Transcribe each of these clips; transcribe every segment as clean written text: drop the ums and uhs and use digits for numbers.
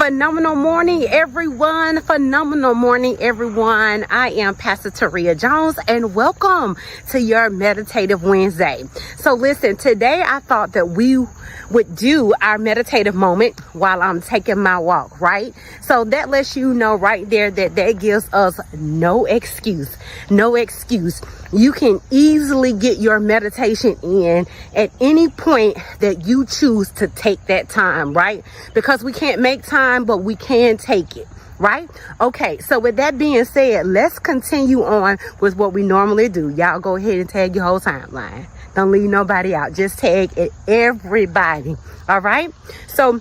Phenomenal morning, everyone. Phenomenal morning, everyone. I am Pastor Taria Jones, and welcome to your Meditative Wednesday. So listen, today I thought that we would do our meditative moment while I'm taking my walk, right? So that lets you know right there that gives us no excuse. No excuse. You can easily get your meditation in at any point that you choose to take that time, right? Because we can't make time, but we can take it, right? Okay, so with that being said, let's continue on with what we normally do. Y'all go ahead and tag your whole timeline. Don't leave nobody out. Just tag everybody, all right? So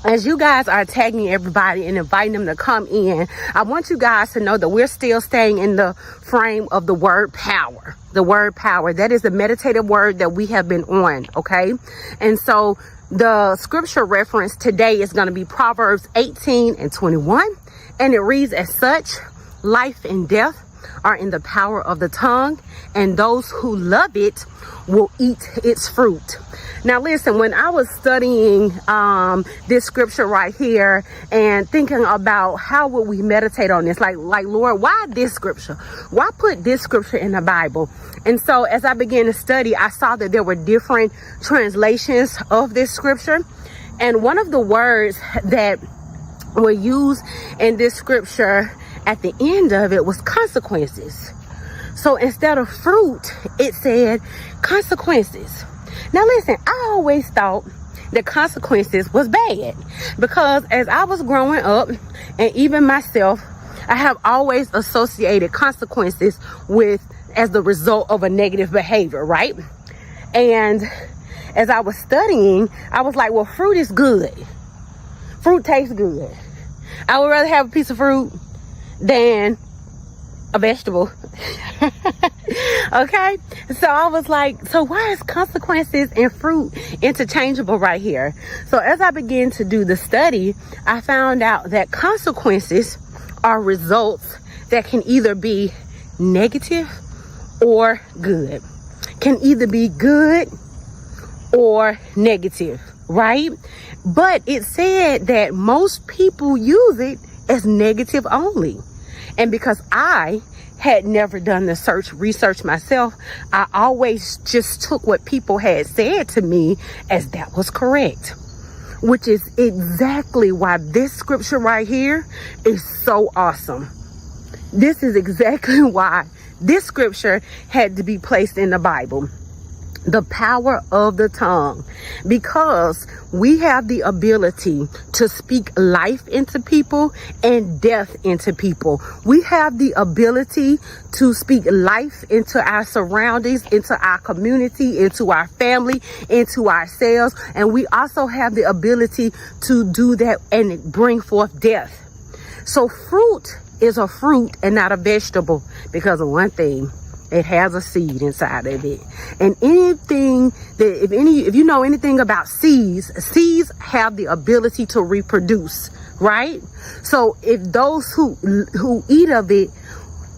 as you guys are tagging everybody and inviting them to come in, I want you guys to know that we're still staying in the frame of the word power. The word power, that is the meditative word that we have been on, okay? And so the scripture reference today is going to be Proverbs 18:21, and it reads as such: life and death are in the power of the tongue, and those who love it will eat its fruit. Now listen, when I was studying this scripture right here and thinking about how would we meditate on this, like Lord, why this scripture? Why put this scripture in the Bible? And so as I began to study, I saw that there were different translations of this scripture. And one of the words that were used in this scripture at the end of it was consequences. So instead of fruit, it said consequences. Now listen, I always thought that consequences was bad, because as I was growing up, and even myself, I have always associated consequences with as the result of a negative behavior, right? And as I was studying, I was like, well, fruit is good. Fruit tastes good. I would rather have a piece of fruit than a vegetable. Okay, so I was like, so why is consequences and fruit interchangeable right here? So as I began to do the study, I found out that consequences are results that can either be negative or good. Can either be good or negative, right? But it said that most people use it as negative only. And because I had never done the research myself, I always just took what people had said to me as that was correct, which is exactly why this scripture right here is so awesome. This is exactly why this scripture had to be placed in the Bible. The power of the tongue, because we have the ability to speak life into people and death into people. We have the ability to speak life into our surroundings, into our community, into our family, into ourselves. And we also have the ability to do that and bring forth death. So fruit is a fruit and not a vegetable, because of one thing: it has a seed inside of it. And anything that, if you know anything about seeds have the ability to reproduce, right? So if those who eat of it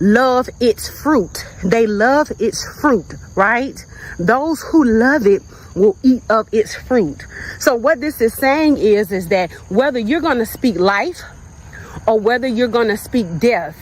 love its fruit, they love its fruit, right? Those who love it will eat of its fruit. So what this is saying is that whether you're going to speak life or whether you're going to speak death,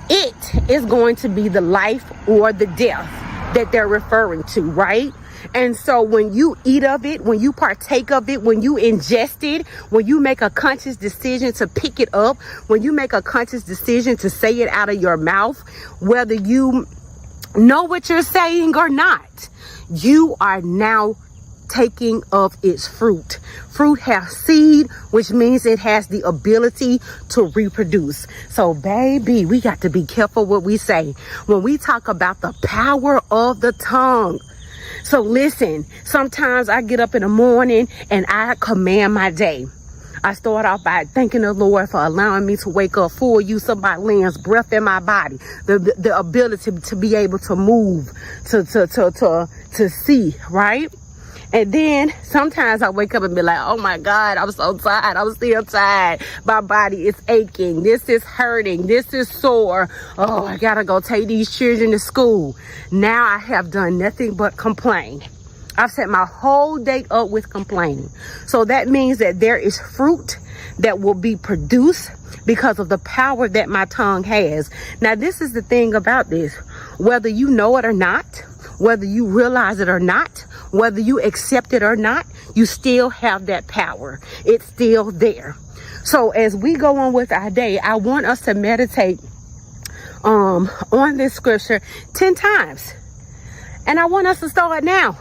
it is going to be the life or the death that they're referring to, right? And so when you eat of it, when you partake of it, when you ingest it, when you make a conscious decision to pick it up, when you make a conscious decision to say it out of your mouth, whether you know what you're saying or not, you are now taking of its fruit. Fruit has seed, which means it has the ability to reproduce. So baby, we got to be careful what we say when we talk about the power of the tongue. So listen, sometimes I get up in the morning and I command my day. I start off by thanking the Lord for allowing me to wake up, full use of my limbs, breath in my body, the ability to be able to move, to see, right? And then sometimes I wake up and be like, oh my God, I'm so tired. I'm still tired. My body is aching. This is hurting. This is sore. Oh, I gotta go take these children to school. Now I have done nothing but complain. I've set my whole day up with complaining. So that means that there is fruit that will be produced because of the power that my tongue has. Now, this is the thing about this. Whether you know it or not, whether you realize it or not, whether you accept it or not, you still have that power. It's still there. So as we go on with our day, I want us to meditate on this scripture 10 times. And I want us to start now.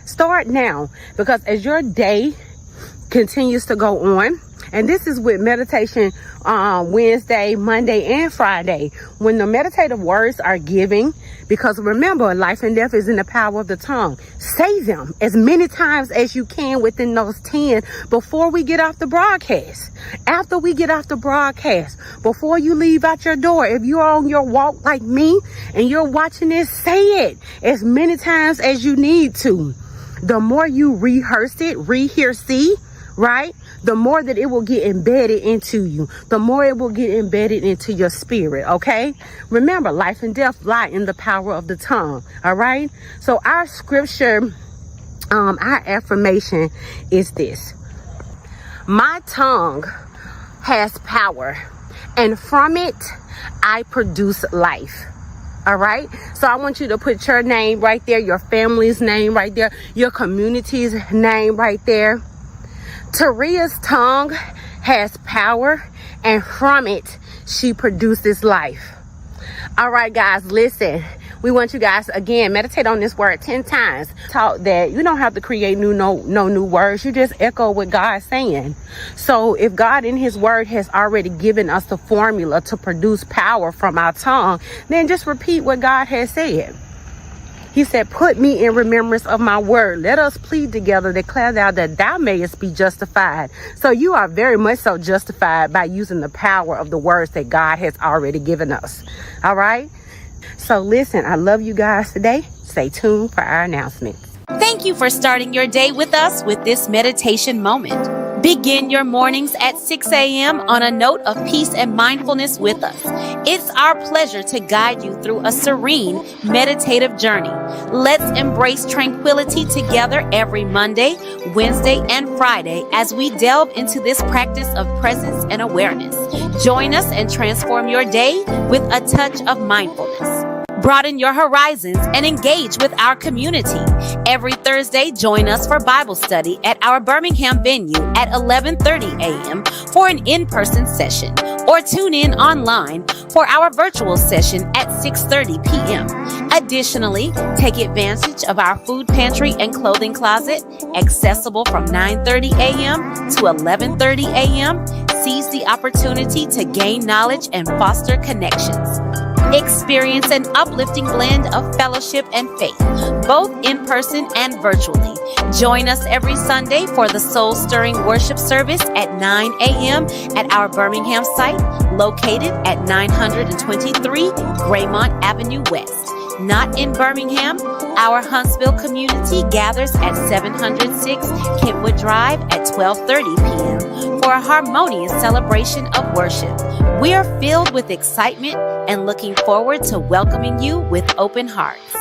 Start now. Because as your day continues to go on, and this is with meditation Wednesday, Monday, and Friday, when the meditative words are giving, because remember, life and death is in the power of the tongue. Say them as many times as you can within those 10 before we get off the broadcast. After we get off the broadcast, before you leave out your door, if you're on your walk like me and you're watching this, say it as many times as you need to. The more you rehearse it, rehearse, right? The more that it will get embedded into you. The more it will get embedded into your spirit, okay? Remember, life and death lie in the power of the tongue, all right? So our scripture, our affirmation is this. My tongue has power, and from it, I produce life. All right. So I want you to put your name right there, your family's name right there, your community's name right there. Taria's tongue has power, and from it, she produces life. All right, guys, listen. We want you guys, again, meditate on this word 10 times. Talk that you don't have to create no new words. You just echo what God's saying. So if God in his word has already given us the formula to produce power from our tongue, then just repeat what God has said. He said, put me in remembrance of my word. Let us plead together, declare thou that thou mayest be justified. So you are very much so justified by using the power of the words that God has already given us. All right. So listen, I love you guys today. Stay tuned for our announcements. Thank you for starting your day with us with this meditation moment. Begin your mornings at 6 a.m. on a note of peace and mindfulness with us. It's our pleasure to guide you through a serene, meditative journey. Let's embrace tranquility together every Monday, Wednesday, and Friday as we delve into this practice of presence and awareness. Join us and transform your day with a touch of mindfulness. Broaden your horizons and engage with our community. Every Thursday, join us for Bible study at our Birmingham venue at 11:30 a.m. for an in-person session, or tune in online for our virtual session at 6:30 p.m. Additionally, take advantage of our food pantry and clothing closet, accessible from 9:30 a.m. to 11:30 a.m. Seize the opportunity to gain knowledge and foster connections. Experience an uplifting blend of fellowship and faith, both in person and virtually. Join us every Sunday for the soul-stirring worship service at 9 a.m. at our Birmingham site, located at 923 Graymont Avenue West. Not in Birmingham, our Huntsville community gathers at 706 Kentwood Drive at 12:30 p.m. for a harmonious celebration of worship. We are filled with excitement and looking forward to welcoming you with open hearts.